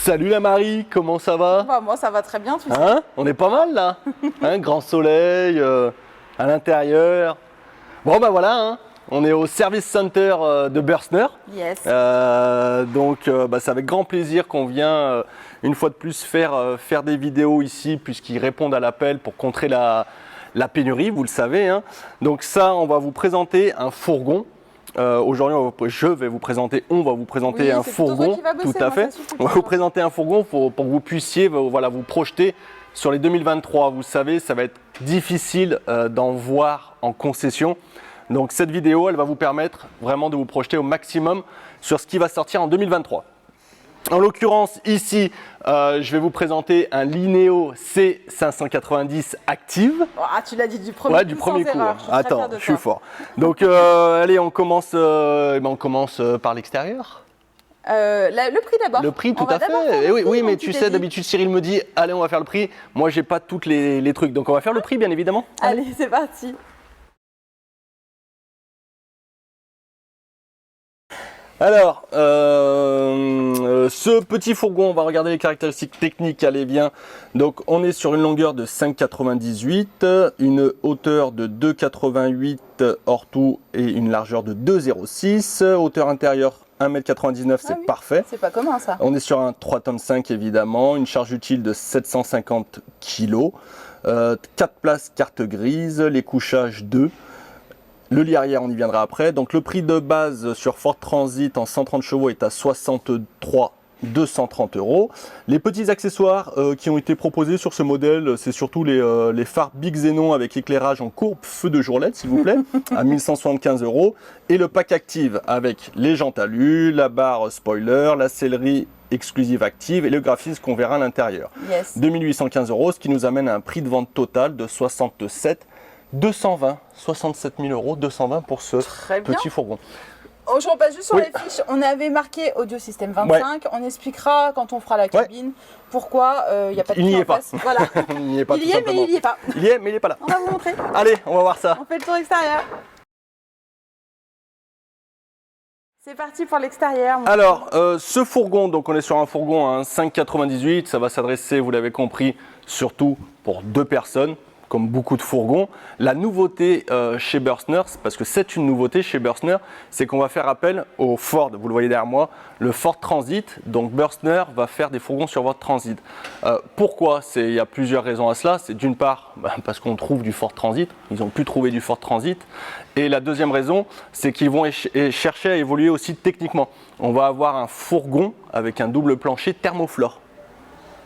Salut la Marie, comment ça va? Bah, moi ça va très bien, tu sais. Hein? On est pas mal là. Hein, grand soleil, à l'intérieur. Bon bah voilà, hein. On est au service center de Börstner. Yes. Donc c'est avec grand plaisir qu'on vient une fois de plus faire des vidéos ici puisqu'ils répondent à l'appel pour contrer la pénurie, vous le savez. Hein. Donc ça, on va vous présenter un fourgon. Aujourd'hui, on va vous présenter un fourgon, tout à fait. On va vous présenter un fourgon pour que vous puissiez voilà, vous projeter sur les 2023. Vous savez, ça va être difficile d'en voir en concession. Donc cette vidéo, elle va vous permettre vraiment de vous projeter au maximum sur ce qui va sortir en 2023. En l'occurrence, ici, je vais vous présenter un Linéo C590 Active. Ah, tu l'as dit du premier coup. Ouais, du premier coup. Attends, je suis fort. Donc, allez, on commence par l'extérieur. Le prix d'abord. Le prix, tout à fait. Oui, mais tu sais, d'habitude, Cyril me dit, allez, on va faire le prix. Moi, j'ai pas tous les trucs. Donc, on va faire le prix, bien évidemment. Allez, c'est parti. Alors, ce petit fourgon, on va regarder les caractéristiques techniques, allez bien. Donc, on est sur une longueur de 5,98, une hauteur de 2,88 hors tout et une largeur de 2,06. Hauteur intérieure 1,99 m, c'est parfait. C'est pas commun ça. On est sur un 3,5 tonnes évidemment, une charge utile de 750 kg, 4 places carte grise, les couchages 2. Le lit arrière, on y viendra après. Donc le prix de base sur Ford Transit en 130 chevaux est à 63 230 €. Les petits accessoires qui ont été proposés sur ce modèle, c'est surtout les phares Big Xenon avec éclairage en courbe, feu de jour LED s'il vous plaît, à 1175 €. Et le pack Active avec les jantes alu, la barre spoiler, la sellerie exclusive active et le graphisme qu'on verra à l'intérieur. Yes. 2815 €, ce qui nous amène à un prix de vente total de 67 000 €, 220 pour ce petit fourgon. Oh, je repasse juste sur les fiches. On avait marqué Audio System 25. On expliquera quand on fera la cabine pourquoi il n'y a pas de il n'y est pas. Voilà. Il n'y est pas, il y est, mais il n'y est pas. Il y est, mais il n'est pas là. On va vous montrer. Allez, on va voir ça. On fait le tour extérieur. C'est parti pour l'extérieur. Alors, ce fourgon, donc on est sur un fourgon à 5,98. Ça va s'adresser, vous l'avez compris, surtout pour 2 personnes. Comme beaucoup de fourgons. La nouveauté chez Börstner, parce que c'est une nouveauté chez Börstner, c'est qu'on va faire appel au Ford, vous le voyez derrière moi, le Ford Transit. Donc Börstner va faire des fourgons sur votre Transit. Pourquoi? Il y a plusieurs raisons à cela. C'est d'une part parce qu'on trouve du Ford Transit, ils ont pu trouver du Ford Transit. Et la deuxième raison, c'est qu'ils vont chercher à évoluer aussi techniquement. On va avoir un fourgon avec un double plancher thermoflore.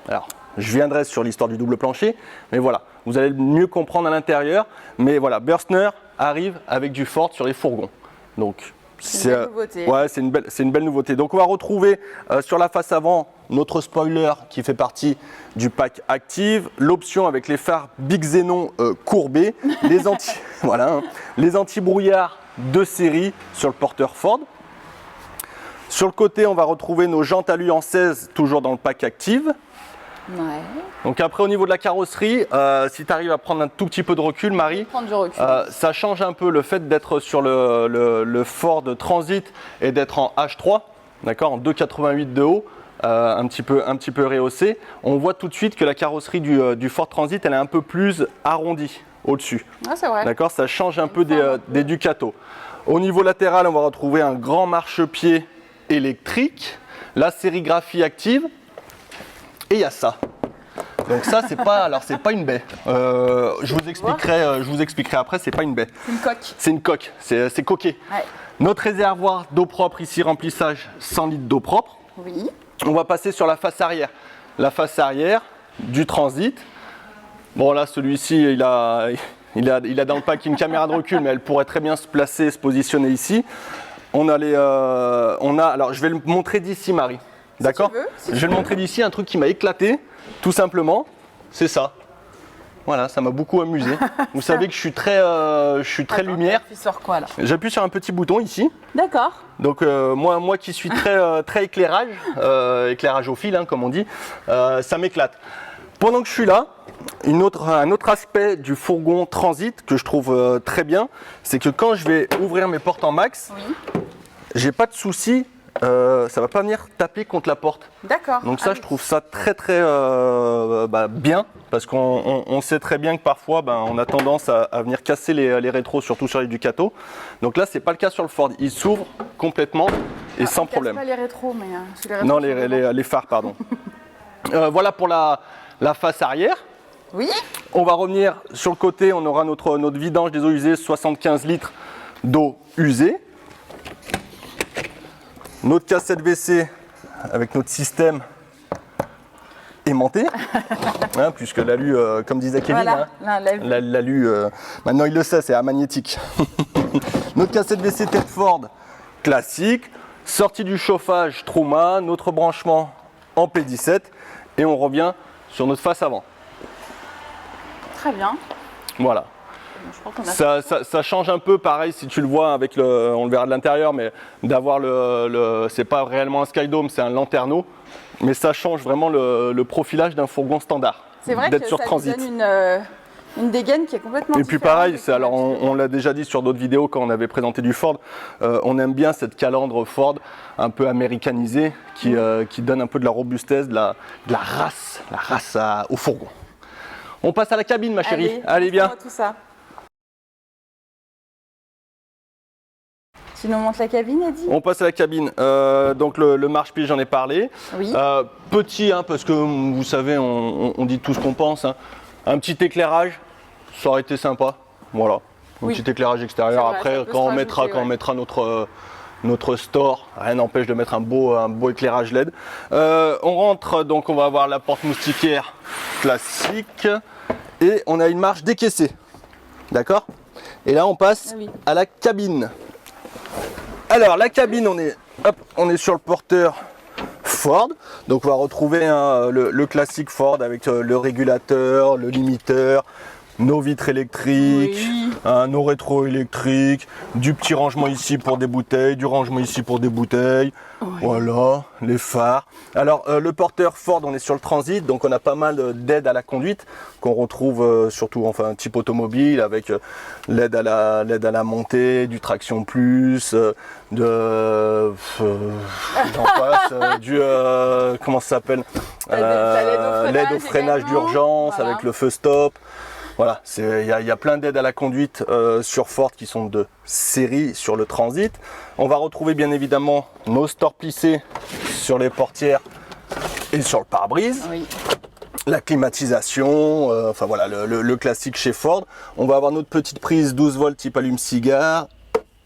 Alors, je viendrai sur l'histoire du double plancher, mais voilà, vous allez mieux comprendre à l'intérieur. Mais voilà, Börstner arrive avec du Ford sur les fourgons. Donc, c'est une belle nouveauté. Donc, on va retrouver sur la face avant notre spoiler qui fait partie du pack Active, l'option avec les phares Big Xenon courbés, les anti-brouillard de série sur le porteur Ford. Sur le côté, on va retrouver nos jantes alu en 16, toujours dans le pack Active. Ouais. Donc après au niveau de la carrosserie, si tu arrives à prendre un tout petit peu de recul, Marie, ça change un peu le fait d'être sur le Ford Transit et d'être en H3, d'accord, en 2,88 de haut, un petit peu rehaussé. On voit tout de suite que la carrosserie du Ford Transit, elle est un peu plus arrondie au-dessus. Ah, c'est vrai. D'accord, ça change un peu des Ducato. Au niveau latéral, on va retrouver un grand marchepied électrique, la sérigraphie active. Et il y a ça. Donc ça, c'est pas une baie. Je vous expliquerai après, c'est pas une baie. C'est une coque. C'est une coque, c'est coquet. Ouais. Notre réservoir d'eau propre ici, remplissage 100 litres d'eau propre. Oui. On va passer sur la face arrière. La face arrière du Transit. Bon là, celui-ci, il a dans le pack une caméra de recul, mais elle pourrait très bien se placer, se positionner ici. Alors je vais le montrer d'ici, Marie. D'accord, je vais le montrer d'ici, un truc qui m'a éclaté, tout simplement, c'est ça. Voilà, ça m'a beaucoup amusé. Vous savez que je suis très lumière. Tu sur quoi là? J'appuie sur un petit bouton ici. D'accord. Donc moi qui suis très éclairage, éclairage au fil, hein, comme on dit, ça m'éclate. Pendant que je suis là, un autre aspect du fourgon Transit que je trouve très bien, c'est que quand je vais ouvrir mes portes en max, j'ai pas de souci ça va pas venir taper contre la porte. D'accord. Donc ça, je trouve ça très bien, parce qu'on sait très bien que parfois, on a tendance à venir casser les rétros, surtout sur les Ducato. Donc là, c'est pas le cas sur le Ford. Il s'ouvre complètement et sans problème. Pas les rétros, mais sur les rétros, non, les phares, pardon. Voilà pour la face arrière. Oui. On va revenir sur le côté, on aura notre vidange des eaux usées, 75 litres d'eau usée. Notre cassette WC avec notre système aimanté, hein, puisque l'alu, comme disait Kevin, voilà, hein, l'alu, maintenant il le sait, c'est amagnétique. Notre cassette WC tête Ford classique, sortie du chauffage Truma, notre branchement en P17 et on revient sur notre face avant. Très bien. Voilà. Ça change un peu, pareil si tu le vois avec on le verra de l'intérieur, mais d'avoir c'est pas réellement un Skydome, c'est un lanterneau, mais ça change vraiment le profilage d'un fourgon standard. C'est vrai que sur ça transit. Lui donne une dégaine qui est complètement différente. Et puis pareil, alors on l'a déjà dit sur d'autres vidéos quand on avait présenté du Ford, on aime bien cette calandre Ford un peu américanisée qui donne un peu de la robustesse, de la race au fourgon. On passe à la cabine, ma chérie. Allez bien. Tout ça. Tu nous montres la cabine, Eddy ? On passe à la cabine. Donc le marche-pied, j'en ai parlé. Oui. Petit, hein, parce que vous savez, on dit tout ce qu'on pense. Hein. Un petit éclairage, ça aurait été sympa. Voilà. Un petit éclairage extérieur. Vrai, après, quand on mettra notre store, rien n'empêche de mettre un beau éclairage LED. On rentre, donc on va avoir la porte moustiquaire classique. Et on a une marche décaissée. D'accord ? Et là, on passe à la cabine. Alors, la cabine, on est sur le porteur Ford. Donc, on va retrouver le classique Ford avec le régulateur, le limiteur, nos vitres électriques, nos rétros électriques, du petit rangement ici pour des bouteilles, du rangement ici pour des bouteilles. Voilà, les phares. Alors le porteur Ford, on est sur le transit, donc on a pas mal d'aide à la conduite qu'on retrouve surtout type automobile avec l'aide à la montée, du traction plus, comment ça s'appelle, l'aide au freinage d'urgence avec le feu stop. Voilà, il y a plein d'aides à la conduite sur Ford qui sont de série sur le transit. On va retrouver bien évidemment nos stores plissés sur les portières et sur le pare-brise. Oui. La climatisation, voilà, le classique chez Ford. On va avoir notre petite prise 12 volts type allume-cigare,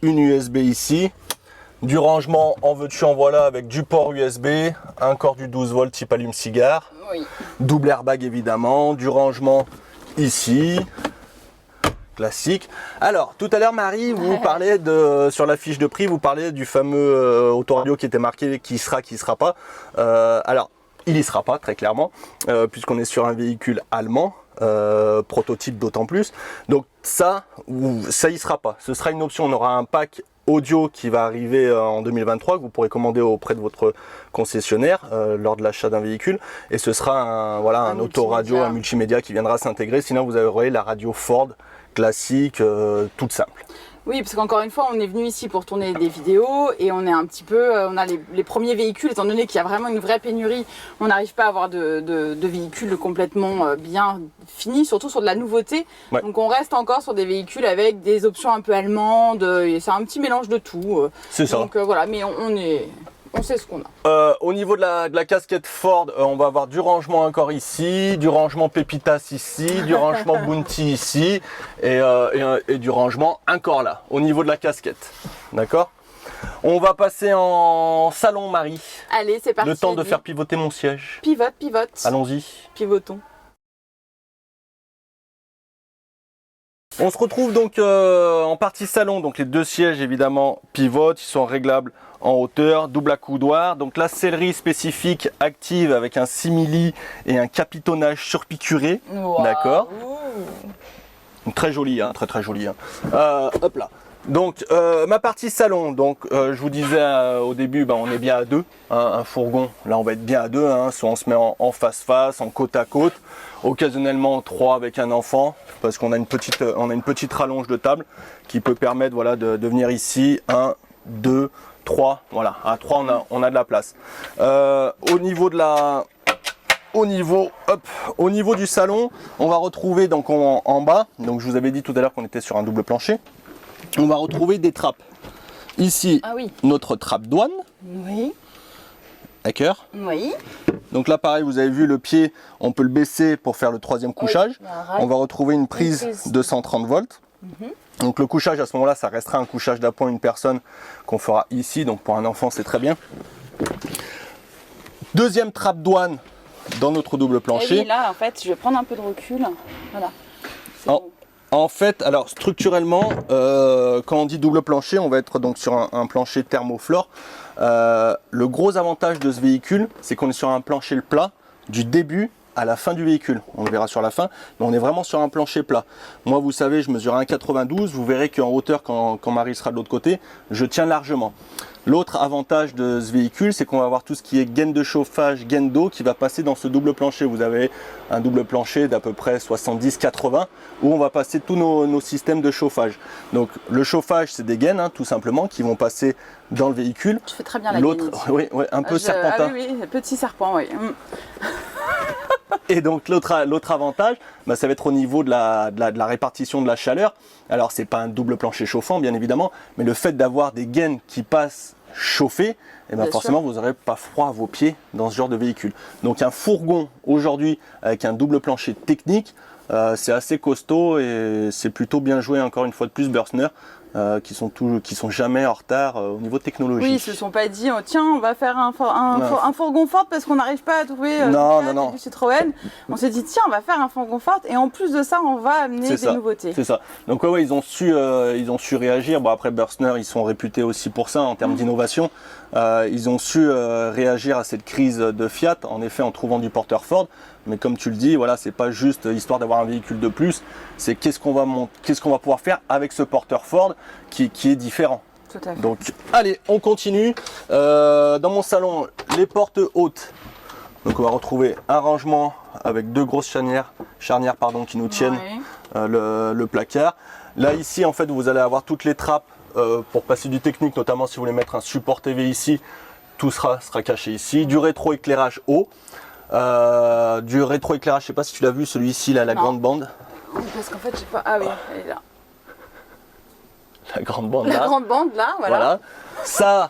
une USB ici, du rangement en veux-tu en voilà avec du port USB, encore du 12 volts type allume-cigare, double airbag évidemment, du rangement ici, classique. Alors, tout à l'heure, Marie, vous parlez sur la fiche de prix, vous parlez du fameux autoradio qui était marqué qui sera pas. Alors, il y sera pas, très clairement, puisqu'on est sur un véhicule allemand, prototype d'autant plus. Donc, ça y sera pas. Ce sera une option. On aura un pack audio qui va arriver en 2023 que vous pourrez commander auprès de votre concessionnaire lors de l'achat d'un véhicule et ce sera un autoradio, un multimédia qui viendra s'intégrer. Sinon vous aurez la radio Ford classique toute simple. Oui, parce qu'encore une fois, on est venu ici pour tourner des vidéos et on est un petit peu, on a les premiers véhicules, étant donné qu'il y a vraiment une vraie pénurie, on n'arrive pas à avoir de véhicules complètement bien finis, surtout sur de la nouveauté. Ouais. Donc on reste encore sur des véhicules avec des options un peu allemandes, c'est un petit mélange de tout. C'est ça. Donc voilà, mais on sait ce qu'on a. Au niveau de la casquette Ford, on va avoir du rangement encore ici, du rangement Pépitas ici, du rangement Bounty ici et du rangement encore là, au niveau de la casquette. D'accord ? On va passer en salon, Marie. Allez, c'est parti. Le temps de faire pivoter mon siège. Pivote. Allons-y. Pivotons. On se retrouve donc en partie salon, donc les deux sièges évidemment pivotent, ils sont réglables en hauteur, double accoudoir, donc la sellerie spécifique active avec un simili et un capitonnage surpiqûré, wow. D'accord, très joli, hein, très joli. Hein. Hop là. Donc ma partie salon, donc je vous disais au début, on est bien à deux, hein, un fourgon, là on va être bien à deux, hein, soit on se met en face-face, en côte à côte, occasionnellement 3 avec un enfant, parce qu'on a une petite rallonge de table qui peut permettre de venir ici, 1, 2, 3, voilà, à 3 on a de la place. Au niveau du salon, on va retrouver donc en bas, donc je vous avais dit tout à l'heure qu'on était sur un double plancher, on va retrouver des trappes. Ici, notre trappe douane. Oui. D'accord. Oui. Donc là pareil, vous avez vu le pied, on peut le baisser pour faire le troisième couchage. On va retrouver une prise de 130 volts. Donc le couchage à ce moment-là, ça restera un couchage d'appoint une personne qu'on fera ici, donc pour un enfant c'est très bien. Deuxième trappe douane dans notre double plancher. Et oui, là en fait, je vais prendre un peu de recul. Voilà. En fait, alors structurellement, quand on dit double plancher, on va être donc sur un plancher thermoflore. Le gros avantage de ce véhicule, c'est qu'on est sur un plancher plat du début à la fin du véhicule. On le verra sur la fin, mais on est vraiment sur un plancher plat. Moi, vous savez, je mesure 1,92. Vous verrez qu'en hauteur, quand Marie sera de l'autre côté, je tiens largement. L'autre avantage de ce véhicule, c'est qu'on va avoir tout ce qui est gaine de chauffage, gaine d'eau qui va passer dans ce double plancher. Vous avez un double plancher d'à peu près 70-80 où on va passer tous nos systèmes de chauffage. Donc le chauffage, c'est des gaines tout simplement qui vont passer dans le véhicule. Tu fais très bien la gaine. Oui, un peu serpentin. Ah oui, petit serpent, oui. Et donc l'autre avantage, ça va être au niveau de la répartition de la chaleur. Alors c'est pas un double plancher chauffant bien évidemment, mais le fait d'avoir des gaines qui passent chauffées, forcément vous n'aurez pas froid à vos pieds dans ce genre de véhicule. Donc un fourgon aujourd'hui avec un double plancher technique, c'est assez costaud et c'est plutôt bien joué encore une fois de plus Bürstner. Qui sont jamais en retard au niveau technologique. Oui, ils se sont pas dit tiens on va faire un fourgon Ford parce qu'on n'arrive pas à trouver du Citroën. On s'est dit tiens on va faire un fourgon Ford et en plus de ça on va amener des nouveautés. C'est ça. Donc ouais, ils ont su réagir. Bon après Bürstner ils sont réputés aussi pour ça en termes d'innovation. Ils ont su réagir à cette crise de Fiat en effet en trouvant du porteur Ford. Mais comme tu le dis, voilà, c'est pas juste histoire d'avoir un véhicule de plus, c'est qu'est-ce qu'on va pouvoir faire avec ce porteur Ford qui est différent. Tout à fait. Donc allez, on continue. Dans mon salon, les portes hautes. Donc on va retrouver un rangement avec deux grosses charnières qui nous tiennent le placard. Là ici en fait vous allez avoir toutes les trappes pour passer du technique, notamment si vous voulez mettre un support TV ici, tout sera caché ici. Du rétroéclairage haut. Du rétroéclairage, je sais pas si tu l'as vu, celui-ci là, la grande bande. Parce qu'en fait, j'ai pas. Ah oui, elle est là. La grande bande là. La grande bande là, voilà. Ça,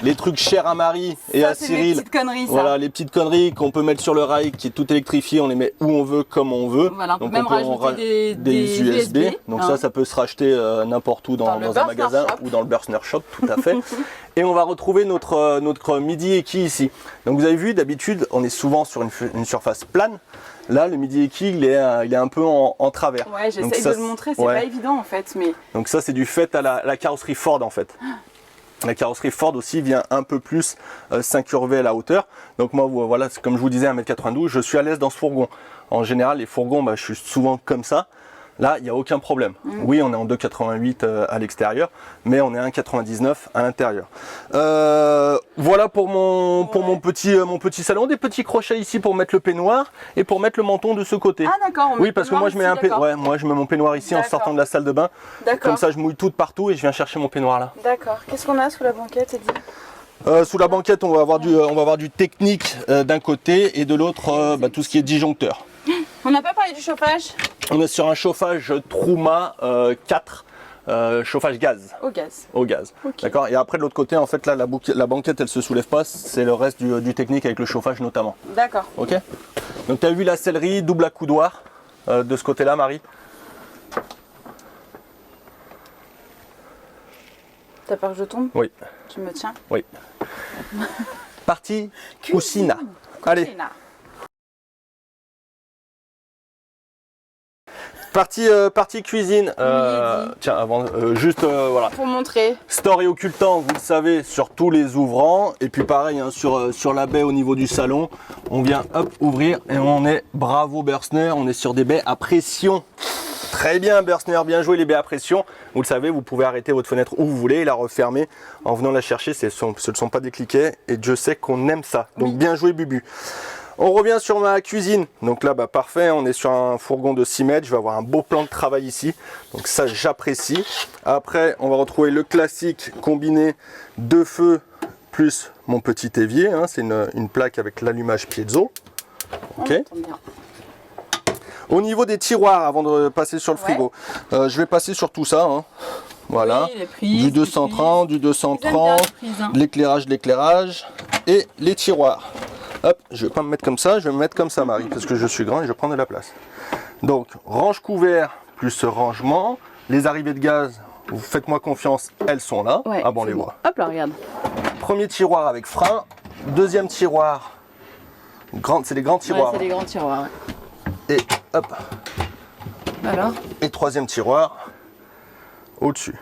les trucs chers à Marie et à Cyril. Les petites conneries, ça. Voilà, les petites conneries qu'on peut mettre sur le rail, qui est tout électrifié, on les met où on veut, comme on veut. Voilà, donc même on peut rajouter des USB. Donc ça peut se racheter n'importe où dans un magasin ou dans le Bürstner Shop, tout à fait. Et on va retrouver notre Midi Eki ici. Donc vous avez vu, d'habitude, on est souvent sur une surface plane. Là, le Midi Eki, il est un peu en travers. Ouais, j'essaye de le montrer, c'est pas évident en fait. Mais... Donc ça, c'est du fait à la carrosserie Ford en fait. La carrosserie Ford aussi vient un peu plus s'incurver à la hauteur. Donc moi, voilà, comme je vous disais, 1m92, je suis à l'aise dans ce fourgon. En général, les fourgons, je suis souvent comme ça. Là, il n'y a aucun problème. Oui, on est en 2,88 à l'extérieur, mais on est à 1,99 à l'intérieur. Voilà pour mon petit salon. Des petits crochets ici pour mettre le peignoir et pour mettre le menton de ce côté. Ah d'accord. Oui, parce que moi je mets mon peignoir ici en sortant de la salle de bain. Comme ça, je mouille tout de partout et je viens chercher mon peignoir là. D'accord. Qu'est-ce qu'on a sous la banquette, Eddy ? Sous la banquette, on va avoir du technique d'un côté et de l'autre tout ce qui est disjoncteur. On n'a pas parlé du chauffage. On est sur un chauffage Truma 4, chauffage gaz. Au gaz. Okay. D'accord. Et après de l'autre côté, en fait, là, la banquette, elle se soulève pas. C'est le reste du technique avec le chauffage notamment. D'accord. Ok. Donc tu as vu la sellerie double accoudoir de ce côté-là, Marie. T'as peur que je tombe ? Oui. Tu me tiens ? Oui. Partie cucina. Allez. Partie cuisine. Tiens, avant, voilà. Pour montrer. Store et occultant, vous le savez, sur tous les ouvrants. Et puis pareil, sur la baie au niveau du salon, on vient ouvrir et on est bravo Bürstner, on est sur des baies à pression. Très bien Bürstner, bien joué les baies à pression. Vous le savez, vous pouvez arrêter votre fenêtre où vous voulez et la refermer en venant la chercher. Ce ne sont pas des cliquets et Dieu sait qu'on aime ça. Donc bien joué Bubu. On revient sur ma cuisine. Donc là, bah, parfait, on est sur un fourgon de 6 mètres. Je vais avoir un beau plan de travail ici. Donc ça, j'apprécie. Après, on va retrouver le classique combiné de feu plus mon petit évier. Hein. C'est une plaque avec l'allumage piezo. Ok. Au niveau des tiroirs, avant de passer sur le frigo, je vais passer sur tout ça. Hein. Voilà, oui, les prises, du 230, du 230, de l'éclairage et les tiroirs. Hop, je vais pas me mettre comme ça, je vais me mettre comme ça, Marie, parce que je suis grand et je prends de la place. Donc, range couvert plus rangement. Les arrivées de gaz, faites-moi confiance, elles sont là. Ouais, ah bon, on les voit. Hop là, regarde. Premier tiroir avec frein. Deuxième tiroir, c'est les grands tiroirs. Ouais, c'est les grands tiroirs. Ouais. Et hop. Alors. Et troisième tiroir, au-dessus.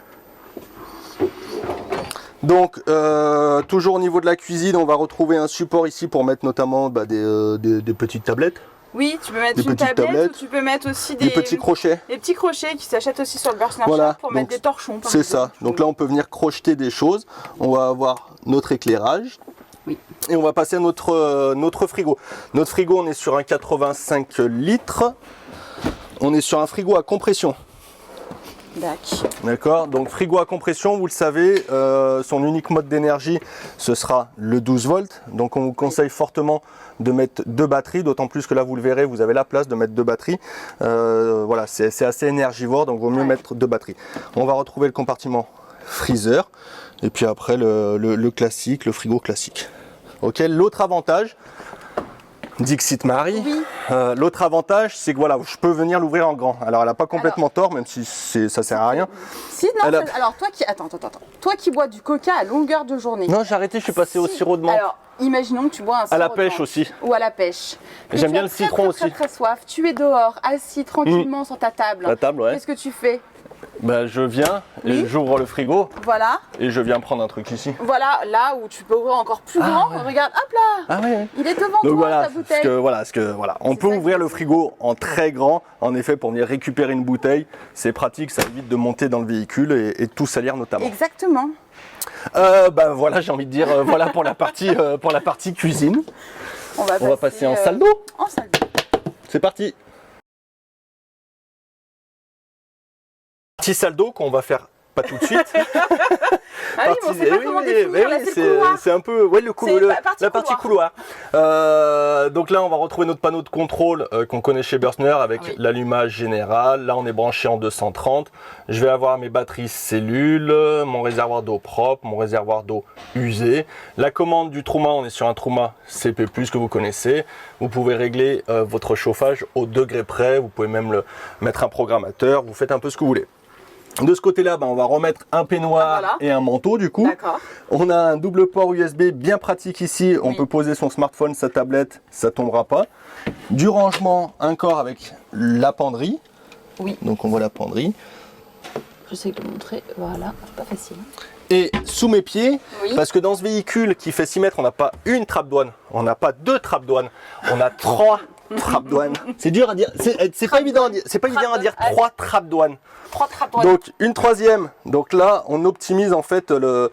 Donc, toujours au niveau de la cuisine, on va retrouver un support ici pour mettre notamment des petites tablettes. Oui, tu peux mettre une tablette ou tu peux mettre aussi des petits crochets. Des petits crochets qui s'achètent aussi sur le Bursner Voilà, Shop pour mettre des torchons. C'est ça. Donc là, on peut venir crocheter des choses. On va avoir notre éclairage. Oui. Et on va passer à notre frigo. Notre frigo, on est sur un 85 litres. On est sur un frigo à compression. D'accord, donc frigo à compression, vous le savez, son unique mode d'énergie, ce sera le 12 volts. Donc on vous conseille fortement de mettre 2 batteries, d'autant plus que là, vous le verrez, vous avez la place de mettre 2 batteries. Voilà, c'est assez énergivore, donc il vaut mieux mettre 2 batteries. On va retrouver le compartiment freezer, et puis après le classique, le frigo classique. Ok, l'autre avantage, Dixit Marie. Oui. L'autre avantage, c'est que voilà, je peux venir l'ouvrir en grand. Alors, elle n'a pas complètement tort, même si ça sert à rien. Si, non, alors toi qui... Attends. Toi qui bois du coca à longueur de journée. Non, j'ai arrêté, je suis passé au sirop de menthe. Alors, imaginons que tu bois un sirop à la de pêche menthe. aussi. Ou à la pêche. J'aime bien le citron aussi. Tu as très soif, tu es dehors, assis tranquillement sur ta table. La table, ouais. Qu'est-ce que tu fais? Ben, je viens, et j'ouvre le frigo. Voilà. Et je viens prendre un truc ici. Voilà, là où tu peux ouvrir encore plus grand. Ouais. Regarde, hop là. Ah ouais. Il est devant donc toi, voilà, ta bouteille. On peut ouvrir le frigo en très grand, en effet, pour venir récupérer une bouteille. C'est pratique, ça évite de monter dans le véhicule et tout salir notamment. Exactement. Ben voilà, j'ai envie de dire, voilà pour la partie cuisine. On va passer en salle d'eau. En salle d'eau. C'est parti. Petit salle d'eau qu'on va faire pas tout de suite. Ah oui, on sait pas comment définir, là c'est le couloir. C'est un peu la partie couloir. Donc là on va retrouver notre panneau de contrôle qu'on connaît chez Bursner avec l'allumage général. Là on est branché en 230. Je vais avoir mes batteries cellules, mon réservoir d'eau propre, mon réservoir d'eau usée. La commande du Truma, on est sur un Truma CP+, que vous connaissez. Vous pouvez régler votre chauffage au degré près. Vous pouvez même mettre un programmateur. Vous faites un peu ce que vous voulez. De ce côté-là, on va remettre un peignoir et un manteau du coup. On a un double port USB bien pratique ici. On peut poser son smartphone, sa tablette, ça ne tombera pas. Du rangement, un corps avec la penderie. Oui. Donc on voit la penderie. J'essaie de montrer, voilà, c'est pas facile. Et sous mes pieds, parce que dans ce véhicule qui fait 6 mètres, on n'a pas une trappe douane, on n'a pas 2 trappes douane, on a 3 trappes douane. C'est dur à dire, c'est pas évident à dire 3 trappes douane. 3 trappes douane. Donc une troisième, donc là on optimise en fait le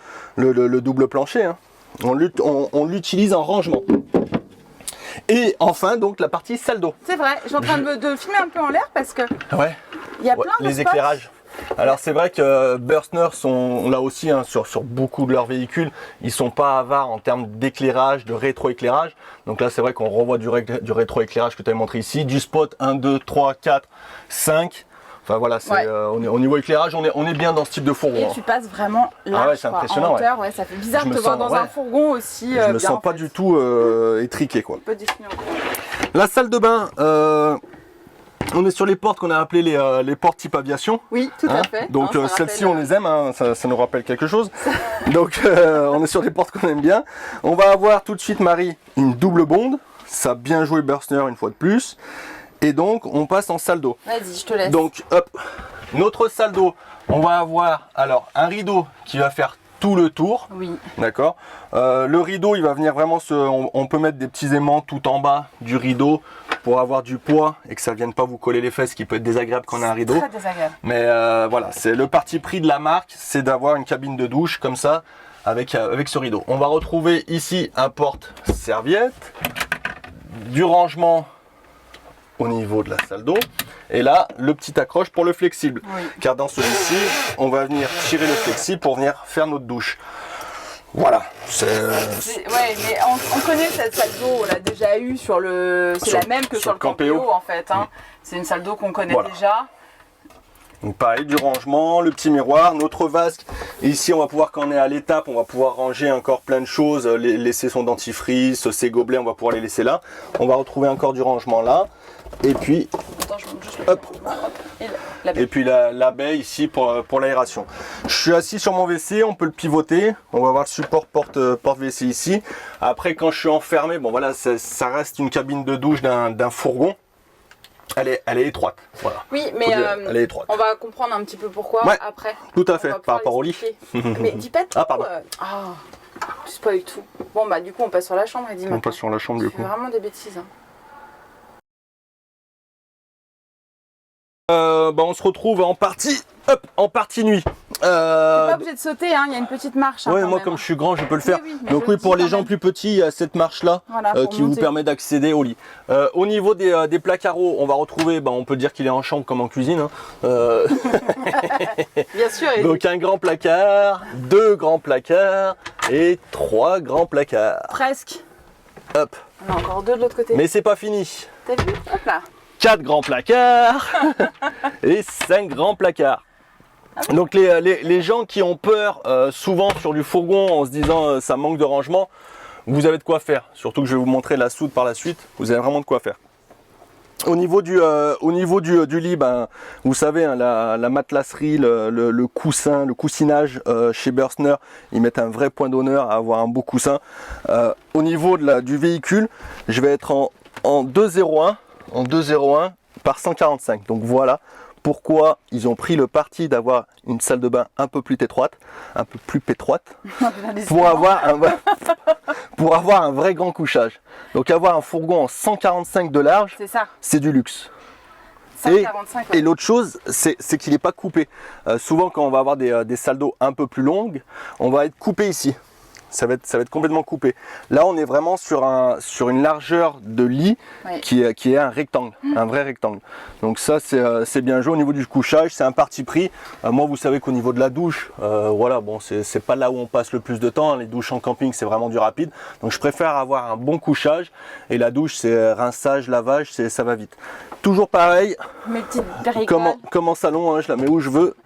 double plancher, hein. On l'utilise en rangement. Et enfin donc la partie salle d'eau. C'est vrai, je suis en train de filmer un peu en l'air parce que il y a plein de les spots. Éclairages. Alors c'est vrai que Bursner sont là aussi sur beaucoup de leurs véhicules, ils sont pas avares en termes d'éclairage, de rétroéclairage. Donc là c'est vrai qu'on revoit du rétroéclairage que tu avais montré ici, du spot 1, 2, 3, 4, 5. Enfin voilà, au niveau éclairage, on est bien dans ce type de fourgon. Et tu passes vraiment large, c'est impressionnant. En hauteur, ça fait bizarre de te voir dans un fourgon aussi. Je me sens pas du tout étriqué quoi. La salle de bain, on est sur les portes qu'on a appelées les portes type aviation. Oui, tout à fait. Donc celles-ci on les aime, hein, ça nous rappelle quelque chose. Donc on est sur des portes qu'on aime bien. On va avoir tout de suite, Marie, une double bonde. Ça a bien joué Bursner une fois de plus. Et donc on passe en salle d'eau. Vas-y, je te laisse. Donc hop, notre salle d'eau, on va avoir alors un rideau qui va faire tout le tour. Oui. D'accord. Le rideau, il va venir vraiment on peut mettre des petits aimants tout en bas du rideau pour avoir du poids et que ça vienne pas vous coller les fesses, ce qui peut être désagréable quand on a un rideau. Très désagréable. Mais voilà, c'est le parti pris de la marque, c'est d'avoir une cabine de douche comme ça avec ce rideau. On va retrouver ici un porte-serviette. du rangement au niveau de la salle d'eau. Et là, le petit accroche pour le flexible. Oui. Car dans celui-ci, on va venir tirer le flexible pour venir faire notre douche. Voilà. Ouais, mais on connaît cette salle d'eau, on l'a déjà eu sur le... C'est la même que sur le Campéo en fait. Hein. C'est une salle d'eau qu'on connaît déjà. Donc pareil, du rangement, le petit miroir, notre vasque. Ici, on va pouvoir, quand on est à l'étape, on va pouvoir ranger encore plein de choses, laisser son dentifrice, ses gobelets, on va pouvoir les laisser là. On va retrouver encore du rangement là. Et puis, attends, je monte juste le hop. Et puis la baie ici pour l'aération. Je suis assis sur mon WC, on peut le pivoter. On va avoir le support porte-WC ici. Après, quand je suis enfermé, bon voilà, ça reste une cabine de douche d'un fourgon. Elle est étroite. Voilà. Oui, mais elle est étroite. On va comprendre un petit peu pourquoi après. Tout à fait, par rapport au lit. Mais dis pas tout. Ah, pardon. C'est pas du tout. Bon, bah du coup, on passe sur la chambre et dis on passe sur la chambre du coup. C'est vraiment des bêtises. Hein. On se retrouve en partie nuit. T'es pas obligé de sauter, hein, il y a une petite marche. Hein, ouais, moi comme je suis grand, je peux le faire. Oui, donc oui, pour les gens plus petits, il y a cette marche là qui vous permet d'accéder au lit. Au niveau des placards hauts, on va retrouver, on peut dire qu'il est en chambre comme en cuisine. Hein. Bien sûr. Donc un grand placard, 2 grands placards et 3 grands placards. Presque. Hop. On a encore 2 de l'autre côté. Mais c'est pas fini. T'as vu? Hop là. 4 grands placards et 5 grands placards. Donc les gens qui ont peur souvent sur du fourgon en se disant ça manque de rangement, vous avez de quoi faire. Surtout que je vais vous montrer la soude par la suite, vous avez vraiment de quoi faire. Au niveau du lit, vous savez, hein, la matelasserie, le coussin, le coussinage chez Bürstner, ils mettent un vrai point d'honneur à avoir un beau coussin. Au niveau du véhicule, je vais être en 201. En 201 par 145. Donc voilà pourquoi ils ont pris le parti d'avoir une salle de bain un peu plus étroite, un peu plus pétroite, pour avoir un vrai grand couchage. Donc avoir un fourgon en 145 de large, c'est du luxe. 145, et l'autre chose, c'est qu'il n'est pas coupé. Souvent quand on va avoir des salles d'eau un peu plus longues, on va être coupé ici. Ça va être complètement coupé. Là, on est vraiment sur une largeur de lit qui est un rectangle, un vrai rectangle. Donc ça, c'est bien joué. Au niveau du couchage, c'est un parti pris. Moi, vous savez qu'au niveau de la douche, voilà, bon, c'est pas là où on passe le plus de temps. Les douches en camping, c'est vraiment du rapide. Donc je préfère avoir un bon couchage. Et la douche, c'est rinçage, lavage, ça va vite. Toujours pareil, mes petites barricades. Comme en salon, hein, je la mets où je veux.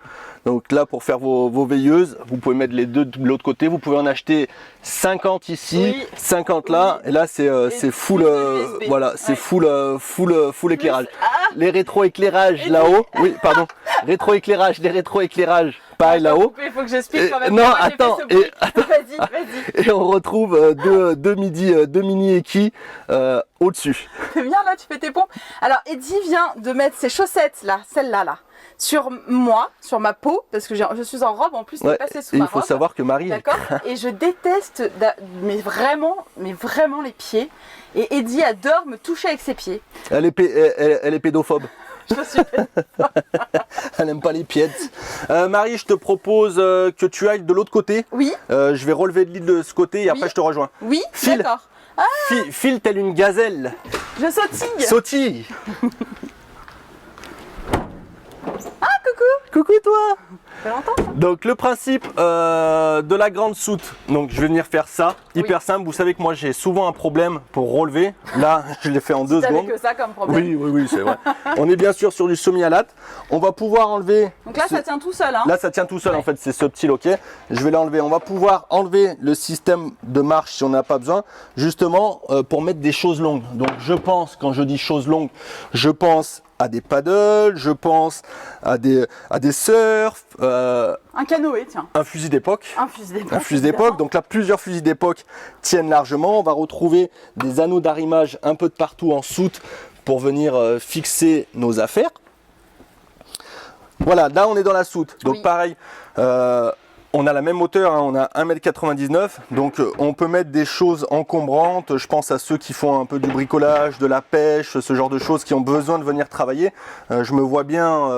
Donc là, pour faire vos veilleuses, vous pouvez mettre les 2 de l'autre côté. Vous pouvez en acheter 50 ici, 50 là. Et là, c'est full, voilà, c'est full éclairage. Les rétro-éclairages là-haut. Oui, pardon. Rétro-éclairage, les rétro-éclairages, pareil là-haut. Il faut que j'explique quand même. Non, attends. Vas-y. Et on retrouve deux mini équis au-dessus. Viens là, tu fais tes pompes. Alors, Eddie vient de mettre ses chaussettes là, celle-là là. Sur moi, sur ma peau, parce que je suis en robe en plus, n'est passé sous ma robe. Il faut savoir que Marie. D'accord. Et je déteste, mais vraiment les pieds. Et Eddie adore me toucher avec ses pieds. Elle est pédophobe. Je suis Elle n'aime pas les pieds. Marie, je te propose que tu ailles de l'autre côté. Oui. Je vais relever le lit de ce côté et après je te rejoins. Oui, d'accord. File telle une gazelle. Je sautille. Sautille. Coucou. Coucou toi. Ça fait longtemps. Donc le principe de la grande soute, donc je vais venir faire ça, hyper simple. Vous savez que moi j'ai souvent un problème pour relever. Là, je l'ai fait en 2 secondes. Que ça comme problème. Oui, c'est vrai. On est bien sûr sur du semi-alate. On va pouvoir enlever. Donc là, ça tient tout seul. Hein. Là, ça tient tout seul en fait. C'est ce petit loquet. Je vais l'enlever. On va pouvoir enlever le système de marche si on n'a pas besoin, justement pour mettre des choses longues. Donc je pense, quand je dis choses longues, je pense à des paddles, je pense à des surfs. Un canoë, tiens. Un fusil d'époque. Un fusil d'époque. Un fusil d'époque. Donc là, plusieurs fusils d'époque tiennent largement. On va retrouver des anneaux d'arrimage un peu de partout en soute pour venir fixer nos affaires. Voilà, là on est dans la soute. Donc pareil, on a la même hauteur, hein, on a 1,99 m. Donc on peut mettre des choses encombrantes. Je pense à ceux qui font un peu du bricolage, de la pêche, ce genre de choses qui ont besoin de venir travailler. Je me vois bien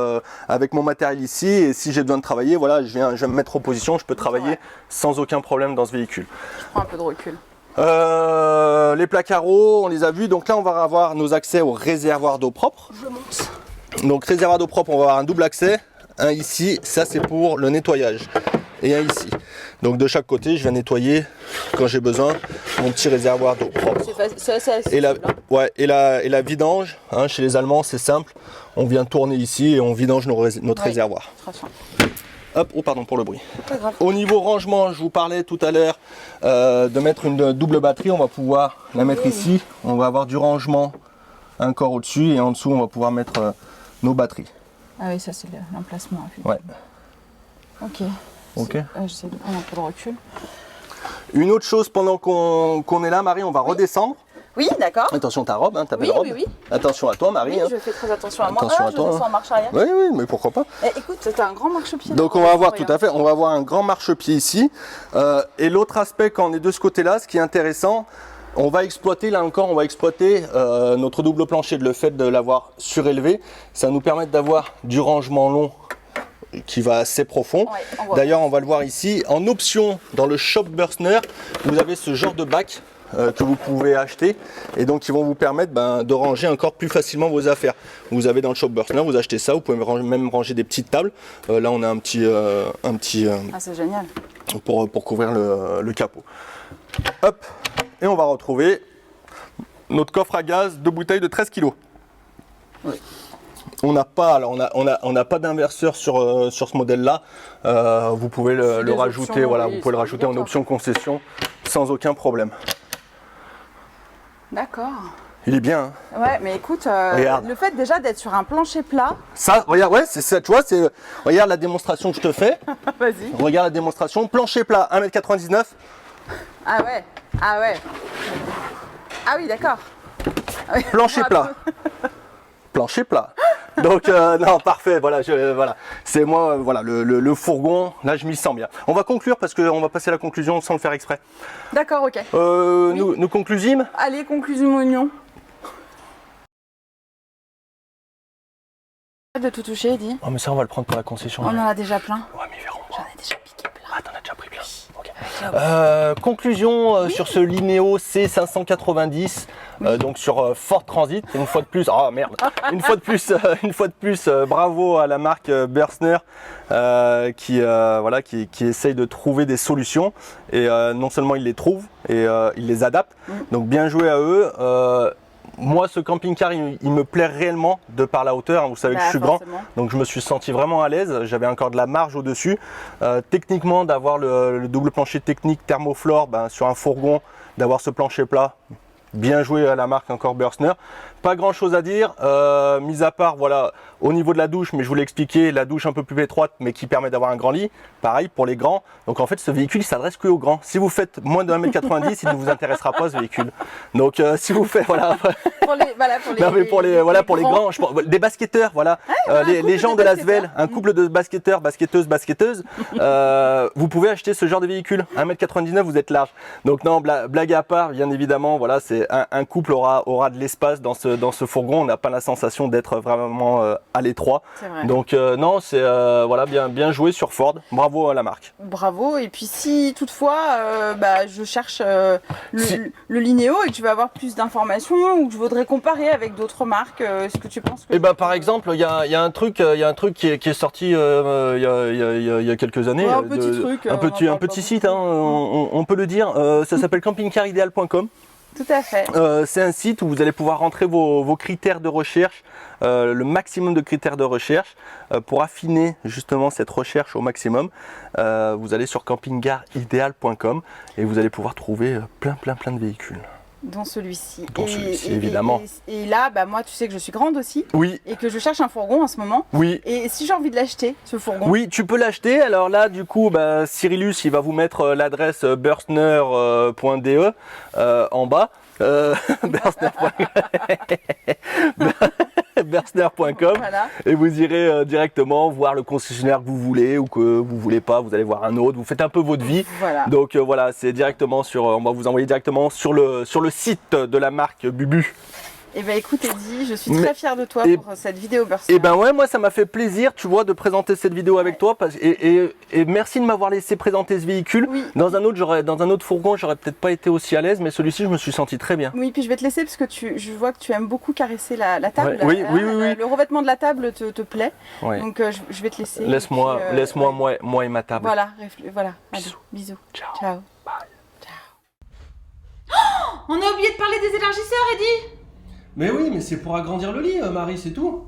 avec mon matériel ici. Et si j'ai besoin de travailler, voilà, je vais me mettre en position. Je peux travailler sans aucun problème dans ce véhicule. Je prends un peu de recul. Les plaques à roues, on les a vus. Donc là, on va avoir nos accès au réservoir d'eau propre. Je monte. Donc réservoir d'eau propre, on va avoir un double accès. Un ici, ça c'est pour le nettoyage. Et un ici. Donc de chaque côté, je viens nettoyer quand j'ai besoin mon petit réservoir d'eau propre. C'est assez Et la, accessible, hein. ouais, et la vidange, hein, chez les Allemands, c'est simple. On vient tourner ici et on vidange notre Ouais. réservoir. Très simple. Hop, oh pardon pour le bruit. Pas grave. Au niveau rangement, je vous parlais tout à l'heure de mettre une double batterie. On va pouvoir la mettre ici. On va avoir du rangement un corps au-dessus et en dessous, on va pouvoir mettre nos batteries. Ah oui, ça c'est l'emplacement. Ouais. Ok. Ok. J'essaie de prendre un peu de recul. Une autre chose pendant qu'on est là, Marie, on va redescendre. Oui, d'accord. Attention ta robe, hein, ta belle Oui, robe. oui, oui. Attention à toi, Marie. Oui, hein. je fais très attention à moi. Attention à Je toi, descends hein. en marche arrière. Oui, oui, mais pourquoi pas. Écoute, t'as un grand marchepied. Donc là. on va avoir Regarde. tout à fait, on va avoir un grand marchepied ici. Et l'autre aspect quand on est de ce côté-là, ce qui est intéressant, on va exploiter, là encore, on va exploiter notre double plancher, le fait de l'avoir surélevé. Ça nous permet d'avoir du rangement long qui va assez profond. Ouais, D'ailleurs, on va le voir ici. En option, dans le shop Bürstner, vous avez ce genre de bac que vous pouvez acheter et donc qui vont vous permettre de ranger encore plus facilement vos affaires. Vous avez dans le shop Bürstner, vous achetez ça, vous pouvez même ranger des petites tables. Là, on a un petit Ah, c'est génial. pour couvrir le capot. Hop, et on va retrouver notre coffre à gaz, 2 bouteilles de 13 kg. Oui. On n'a pas, alors on n'a pas d'inverseur sur ce modèle-là. Vous pouvez le des rajouter, options, voilà, oui, vous pouvez le c'est rajouter en obligatoire. option concession sans aucun problème. D'accord. Il est bien. Hein. Ouais, mais écoute, Regarde. le fait déjà d'être sur un plancher plat. Ça, regarde, ouais, c'est ça, tu vois, regarde la démonstration que je te fais. Vas-y. Regarde la démonstration. Plancher plat, 1,99 m. Ah ouais. Ah ouais. Ah oui, d'accord. Ah oui. Plancher plat. Plancher plat. Donc non, parfait, voilà, voilà. C'est moi, voilà, le fourgon, là je m'y sens bien. On va conclure parce qu'on va passer à la conclusion sans le faire exprès. D'accord, ok. Nous conclusîmes. Allez, conclusion oignon. De tout toucher, Eddy. Oh mais ça on va le prendre pour la concession. On en a déjà plein. Ouais mais ils verront J'en pas. ai déjà piqué plein. Ah t'en as déjà pris plein. Ok. Conclusion sur ce Linéo C590, donc sur Ford Transit. Une fois de plus, oh merde, une fois de plus, bravo à la marque Bürstner qui essaye de trouver des solutions et non seulement ils les trouvent et ils les adaptent. Donc bien joué à eux. Moi, ce camping-car, il me plaît réellement de par la hauteur. Hein. Vous savez que je suis grand, donc je me suis senti vraiment à l'aise. J'avais encore de la marge au-dessus. Techniquement, d'avoir le double plancher technique Thermoflor sur un fourgon, d'avoir ce plancher plat, bien joué à la marque encore Bürstner. Pas grand-chose à dire, mis à part, voilà, au niveau de la douche, mais je vous l'ai expliqué, la douche un peu plus étroite, mais qui permet d'avoir un grand lit. Pareil pour les grands. Donc en fait, ce véhicule, il s'adresse que aux grands. Si vous faites moins de 1,90 m, il ne vous intéressera pas ce véhicule. Donc si vous faites, voilà. Pour les, voilà, pour les, Non, mais pour les grands, des basketteurs, voilà, les gens de la Svel, un couple de basketteurs, basketteuses, vous pouvez acheter ce genre de véhicule. 1,99 m, vous êtes large. Donc non, blague à part, bien évidemment, voilà, c'est un couple aura de l'espace dans ce fourgon. On n'a pas la sensation d'être vraiment à l'étroit. Donc non, c'est voilà, bien joué sur Ford. Bravo à la marque. Bravo. Et puis si toutefois, je cherche le Linéo et que tu vas avoir plus d'informations ou que je voudrais comparer avec d'autres marques, est-ce que tu penses que... Eh ben, par exemple, il y a un truc qui est sorti il y a quelques années. Ouais, un petit truc. Un petit site, hein, on peut le dire. Ça s'appelle campingcarideal.com. Tout à fait. C'est un site où vous allez pouvoir rentrer vos critères de recherche, le maximum de critères de recherche. Pour affiner justement cette recherche au maximum, vous allez sur campingcarideal.com et vous allez pouvoir trouver plein de véhicules. Dans celui-ci. Dans celui-ci, évidemment. Et là, moi, tu sais que je suis grande aussi. Oui. Et que je cherche un fourgon en ce moment. Oui. Et si j'ai envie de l'acheter, ce fourgon. Oui, tu peux l'acheter. Alors là, du coup, Cyrillus, il va vous mettre l'adresse bürstner.de en bas. Bürstner.com Voilà. et vous irez directement voir le concessionnaire que vous voulez ou que vous voulez pas, vous allez voir un autre, vous faites un peu votre vie. Voilà. Donc voilà, c'est directement on va vous envoyer directement sur le site de la marque Bubu. Eh ben écoute Eddy, je suis très fière de toi et- pour cette vidéo Burst. Et ben ouais, moi ça m'a fait plaisir, tu vois, de présenter cette vidéo avec toi. Et merci de m'avoir laissé présenter ce véhicule. Oui. Dans un autre fourgon, j'aurais peut-être pas été aussi à l'aise, mais celui-ci, je me suis senti très bien. Oui, puis je vais te laisser parce que je vois que tu aimes beaucoup caresser la table. Ouais, oui. Le revêtement de la table te plaît. Ouais. Donc je vais te laisser. Laisse-moi, et puis, moi et ma table. Voilà, voilà. Allez, Bisous. bisous. Ciao. Ciao. Bye. On a oublié de parler des élargisseurs, Eddy. Mais oui, mais c'est pour agrandir le lit, Marie, c'est tout.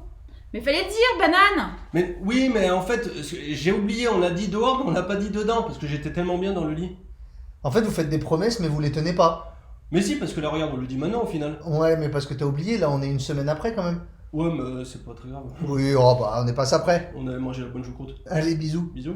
Mais fallait le dire, banane. Mais oui, mais en fait, j'ai oublié, on a dit dehors, mais on n'a pas dit dedans, parce que j'étais tellement bien dans le lit. En fait, vous faites des promesses, mais vous les tenez pas. Mais si, parce que là, regarde, on le dit maintenant au final. Ouais, mais parce que t'as oublié, là, on est une semaine après quand même. Ouais, mais c'est pas très grave. Oui, oh bah, on est pas ça après. On avait mangé la bonne choucroute. Allez, bisous. Bisous.